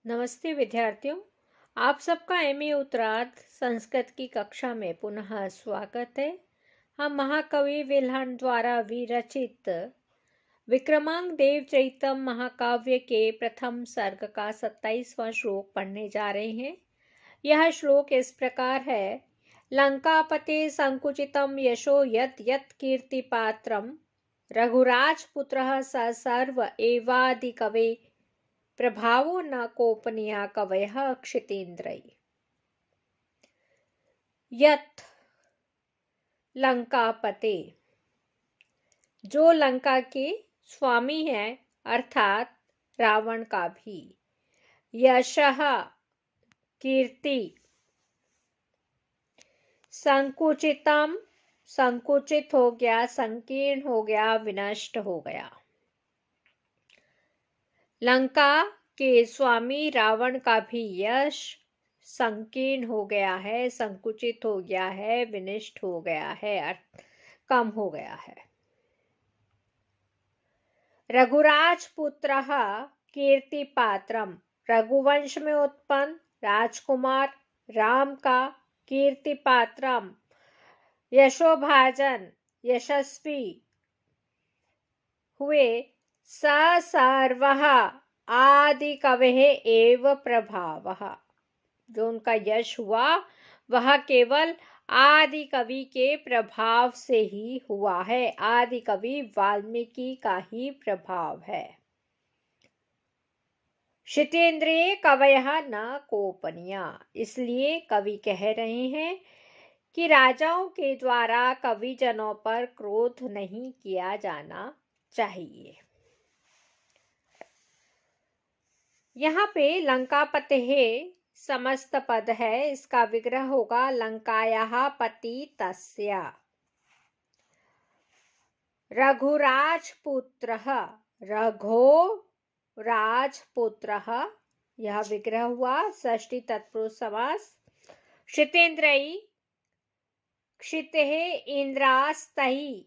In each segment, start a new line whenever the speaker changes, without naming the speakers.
नमस्ते विद्यार्थियों। आप सबका एमए उत्तरार्ध संस्कृत की कक्षा में पुनः स्वागत है। हम महाकवि विल्हण द्वारा विरचित विक्रमांक देव चरितम महाकाव्य के प्रथम सर्ग का 27वां श्लोक पढ़ने जा रहे हैं। यह श्लोक इस प्रकार है। लंकापते संकुचितम यशो यत् यत् कीर्ति पात्रम रघुराज पुत्रः स सर्व एवादिकवे प्रभावो न कोपनीया कवयः क्षितेन्द्रैः। यत् लंकापते, जो लंका के स्वामी है अर्थात रावण का भी। यशः कीर्ति, संकुचितम संकुचित हो गया, संकीर्ण हो गया, विनष्ट हो गया। लंका के स्वामी रावण का भी यश संकीर्ण हो गया है, संकुचित हो गया है, विनष्ट हो गया है, कम हो गया है। रघुराज पुत्र कीर्ति पात्रम, रघुवंश में उत्पन्न राजकुमार राम का कीर्ति पात्रम यशोभाजन यशस्वी हुए स सर्वः आदि कवेः एव प्रभावः, जो उनका यश हुआ वह केवल आदि कवि के प्रभाव से ही हुआ है। आदि कवि वाल्मीकि का ही प्रभाव है। क्षितेन्द्रिय कवयः न कोपनीया, इसलिए कवि कह रहे हैं कि राजाओं के द्वारा कविजनों पर क्रोध नहीं किया जाना चाहिए। यहाँ पे लंकापते समस्त पद है, इसका विग्रह होगा लंकायाः पति तस्य। रघुराजपुत्रः, रघो राजपुत्रः, यह विग्रह हुआ षष्ठी तत्पुरुष समास। क्षितेन्द्रैः, क्षितेः इंद्रास्तैः,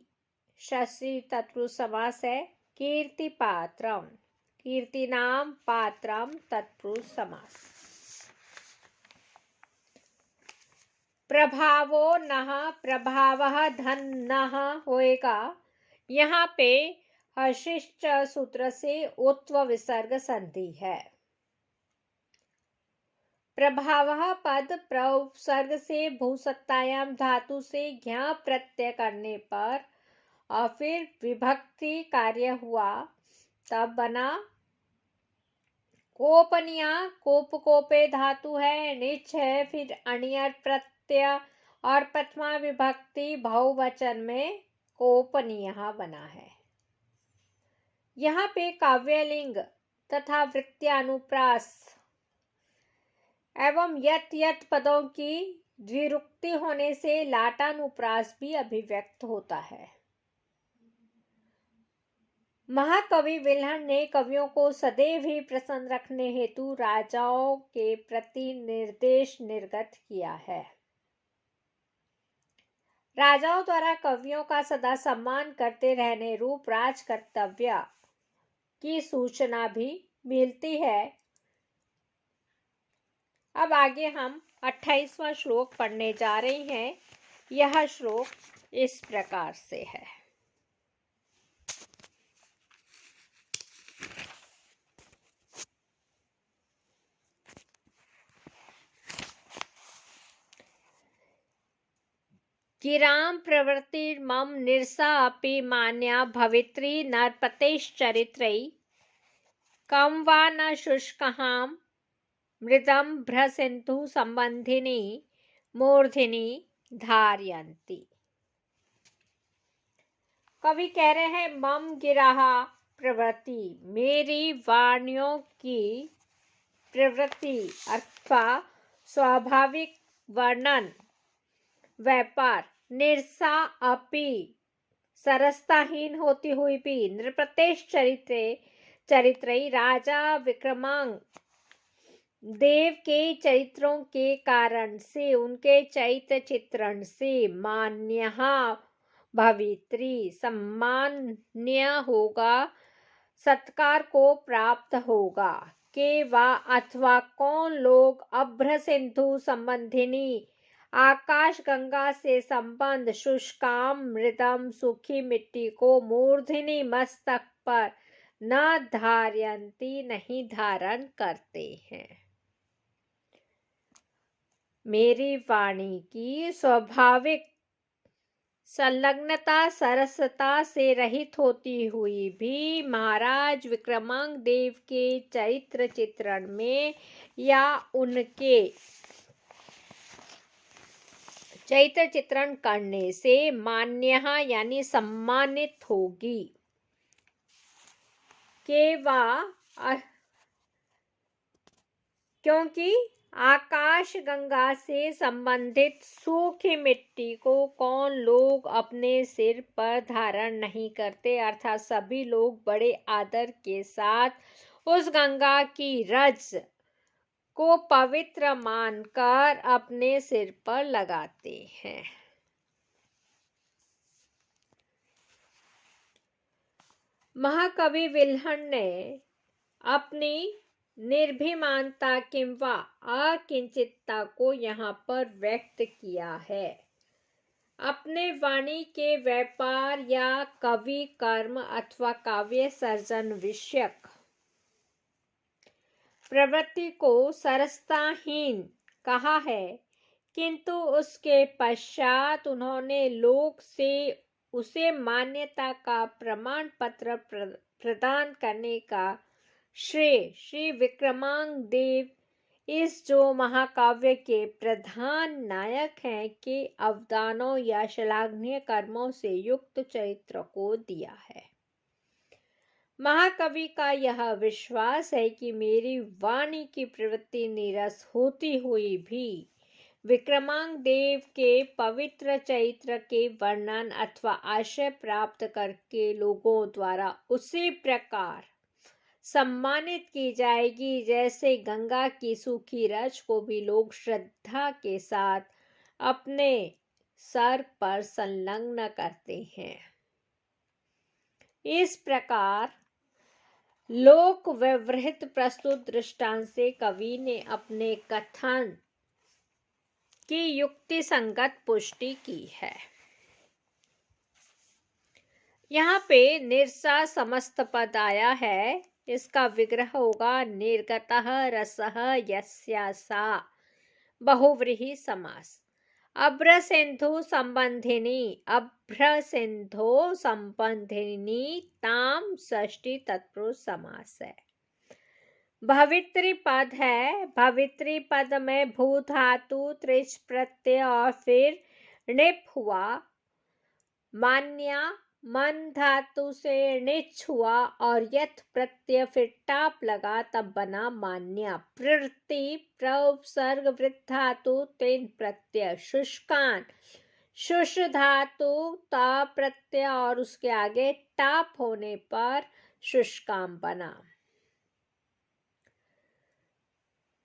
षष्ठी तत्पुरुष समास है। कीर्ति पात्रम, कीर्ति नाम पात्रम तत्पुरुष समास। प्रभावो नः, प्रभावः धन नः होएगा। यहाँ पे हर्षिष्ट सूत्र से उत्व विसर्ग संधि है। प्रभावः पद प्रसर्ग से भूसत्तायाम धातु से ज्ञ प्रत्यय करने पर और फिर विभक्ति कार्य हुआ तब बना कोपनिया। कोप कोपे धातु है, निच है, फिर अणियर प्रत्यय और प्रथमा विभक्ति बहुवचन में कोपनीय बना है। यहाँ पे काव्यलिंग तथा वृत्त्यानुप्रास एवं यत यत पदों की द्विरुक्ति होने से लाटानुप्रास भी अभिव्यक्त होता है। महाकवि विल्हण ने कवियों को सदैव ही प्रसन्न रखने हेतु राजाओं के प्रति निर्देश निर्गत किया है। राजाओं द्वारा कवियों का सदा सम्मान करते रहने रूप राज कर्तव्य की सूचना भी मिलती है। अब आगे हम 28वां श्लोक पढ़ने जा रहे हैं। यह श्लोक इस प्रकार से है। गिरां प्रवृत्तिर्मम निरसा अपि मान्या भवित्री नरपतेश्चरित्रै कं वा न शुष्कहां मृदं भ्रसिन्धु संबंधिनी मूर्धिनी धारयन्ति। कवि कह रहे हैं मम गिराह प्रवृत्ति, मेरी वाणियों की प्रवृत्ति अथवा स्वाभाविक वर्णन व्यापार निरसा अपि सरसताहीन होती हुई भी नृपतेश चरित्रे राजा विक्रमांक देव के चरित्रों के कारण से, उनके चरित्र चित्रण से मान्य भवित्री सम्मान्य होगा, सत्कार को प्राप्त होगा। के वा अथवा कौन लोग अभ्र सिंधु संबंधिनी आकाश गंगा से संबंध शुष्काम मृदम सूखी मिट्टी को मूर्धनि मस्तक पर न धारयंती नहीं धारण करते हैं। मेरी वाणी की स्वाभाविक संलग्नता सरसता से रहित होती हुई भी महाराज विक्रमांक देव के चरित्र चित्रण में या उनके चरित्र चित्रण करने से मान्य यानी सम्मानित होगी। क्योंकि आकाश गंगा से संबंधित सूखी मिट्टी को कौन लोग अपने सिर पर धारण नहीं करते, अर्थात सभी लोग बड़े आदर के साथ उस गंगा की रज को पवित्र मानकर अपने सिर पर लगाते हैं। महाकवि विल्हण ने अपनी निर्भिमानता किंवा अकिंचितता को यहाँ पर व्यक्त किया है। अपने वाणी के व्यापार या कवि कर्म अथवा काव्य सर्जन विषयक प्रवृत्ति को सरसताहीन कहा है, किंतु उसके पश्चात उन्होंने लोक से उसे मान्यता का प्रमाण पत्र प्रदान करने का श्रेय श्री विक्रमांक देव इस जो महाकाव्य के प्रधान नायक हैं के अवदानों या श्लाघनीय कर्मों से युक्त चरित्र को दिया है। महाकवि का यह विश्वास है कि मेरी वाणी की प्रवृत्ति नीरस होती हुई भी विक्रमांक देव के पवित्र चरित्र के वर्णन अथवा आशय प्राप्त करके लोगों द्वारा उसी प्रकार सम्मानित की जाएगी जैसे गंगा की सूखी रज को भी लोग श्रद्धा के साथ अपने सर पर संलग्न करते हैं। इस प्रकार लोक व्यवहित प्रस्तुत दृष्टांत से कवि ने अपने कथन की युक्ति संगत पुष्टि की है। यहाँ पे निर्सा समस्त पद आया है, इसका विग्रह होगा निर्गतः रसः यस्या सा बहुव्रीहि समास। अभ्र सिंधु संबंधिनी ताम षष्ठी तत्पुरुष समास है। भवित्री पद है, भवित्री पद में भू धातु त्रिच प्रत्यय और फिर णिप हुआ। मान्या मन धातु से णिच हुआ और यथ प्रत्यय फिर टाप लगा तब बना मान्या। प्रवृत्ति प्रउपसर्ग वृत्त धातु तेन प्रत्यय। शुष्कान शुष धातु ता प्रत्यय और उसके आगे टाप होने पर शुष्काम बना।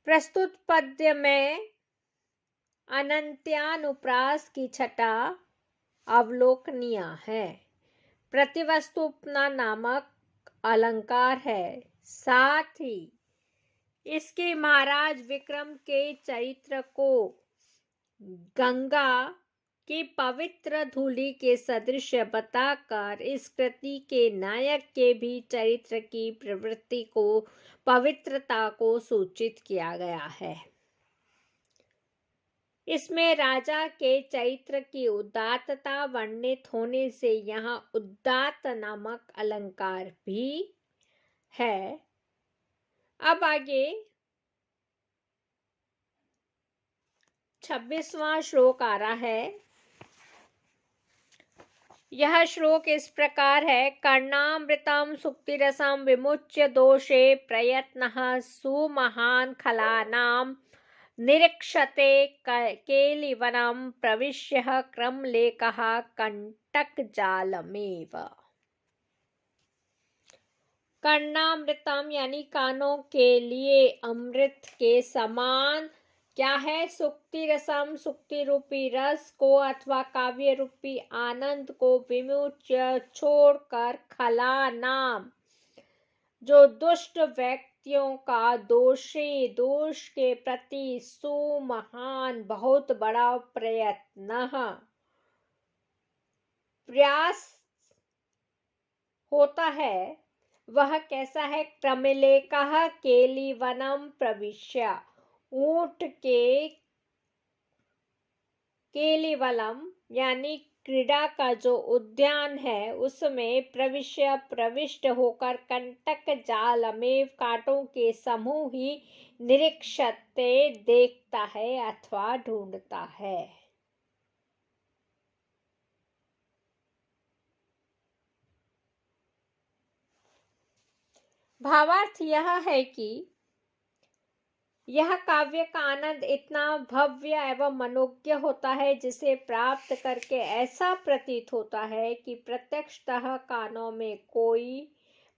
प्रस्तुत पद्य में अनंत्यानुप्रास की छटा अवलोकनीय है। प्रतिवस्तुपना नामक अलंकार है। साथ ही इसके महाराज विक्रम के चरित्र को गंगा की पवित्र धूलि के सदृश बताकर इस कृति के नायक के भी चरित्र की प्रवृत्ति को पवित्रता को सूचित किया गया है। इसमें राजा के चरित्र की उदात्तता वर्णित होने से यहाँ उदात्त नामक अलंकार भी है। अब आगे 26वां श्लोक आ रहा है। यह श्लोक इस प्रकार है। कर्णामृतम सुक्तिरसम विमुच्य दोषे प्रयत्नः सुमहान खलानाम निरीक्षते केलिवनम प्रविश्य क्रमलेखः कंटकजालमेव। कर्णामृतम यानी कानों के लिए अमृत के समान क्या है? सुक्ति रसम सुक्ति रूपी रस को अथवा काव्य रूपी आनंद को विमुच्य छोड़कर खला नाम जो दुष्ट व्यक्तियों का दोष के प्रति सुमहान बहुत बड़ा प्रयास होता है, वह कैसा है? क्रमिलेकः केलिवनं प्रविश्य, ऊंट के केलिवलम यानी क्रीड़ा का जो उद्यान है उसमें प्रविष्ट होकर कंटक जालमेव कांटों के समूह ही निरीक्षते देखता है अथवा ढूंढता है। भावार्थ यह है कि यह काव्य का आनंद इतना भव्य एवं मनोज्ञ होता है जिसे प्राप्त करके ऐसा प्रतीत होता है कि प्रत्यक्षतः कानों में कोई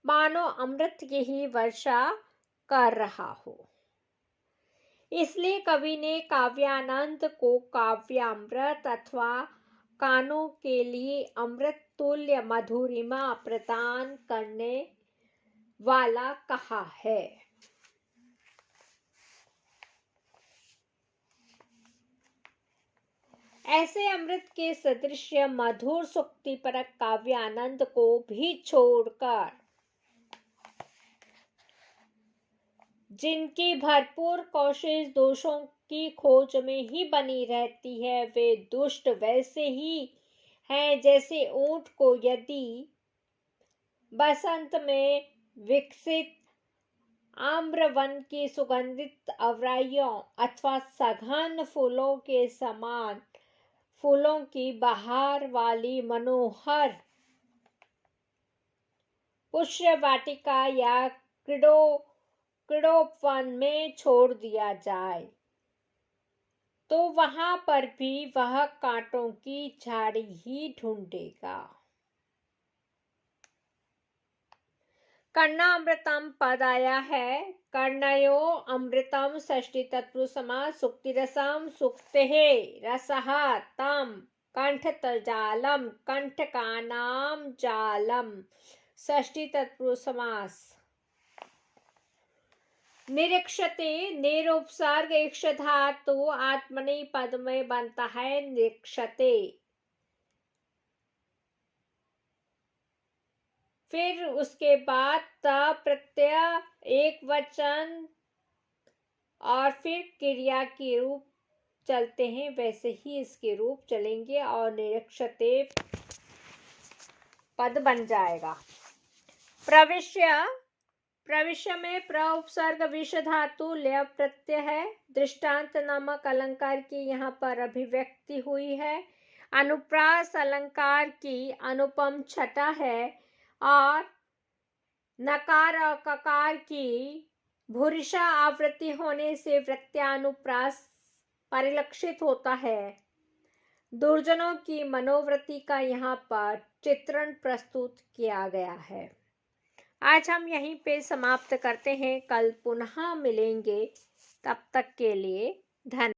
मानो अमृत की ही वर्षा कर रहा हो। इसलिए कवि ने काव्यानंद को काव्यामृत अथवा कानों के लिए अमृत तुल्य मधुरिमा प्रदान करने वाला कहा है। ऐसे अमृत के सदृश मधुर सुक्तिपरक काव्य आनंद को भी छोड़कर जिनकी भरपूर कोशिश दोषों की खोज में ही बनी रहती है, वे दुष्ट वैसे ही हैं जैसे ऊंट को यदि बसंत में विकसित आम्रवन की सुगंधित अवराइयों अथवा सघन फूलों के समान फूलों की बहार वाली मनोहर पुष्य वाटिका या क्रीड़ोपवन में छोड़ दिया जाए तो वहां पर भी वह कांटों की झाड़ी ही ढूंढेगा। कर्णामृतम पद आया है। कर्णयो अमृतम षष्ठी तत्पुरुष समास सुक्तिरसम सुक्तेः रसः तम कंठतजालम कंठकानाम जालम षष्ठी तत्पुरुष समास। निरीक्षते निरुपसर्ग इक्ष धातु आत्मनि पद में बनता है निरीक्षते। फिर उसके बाद त प्रत्यय एक वचन और फिर क्रिया के रूप चलते हैं, वैसे ही इसके रूप चलेंगे और निरीक्षते पद बन जाएगा। प्रविश्य में प्र उपसर्ग विष धातु लय प्रत्यय है। दृष्टांत नामक अलंकार की यहाँ पर अभिव्यक्ति हुई है। अनुप्रास अलंकार की अनुपम छटा है और नकार और ककार की भूरिशा आवृत्ति होने से वृत्त्यानुप्रास परिलक्षित होता है। दुर्जनों की मनोवृत्ति का यहाँ पर चित्रण प्रस्तुत किया गया है। आज हम यहीं पे समाप्त करते हैं, कल पुनः मिलेंगे, तब तक के लिए धन्यवाद।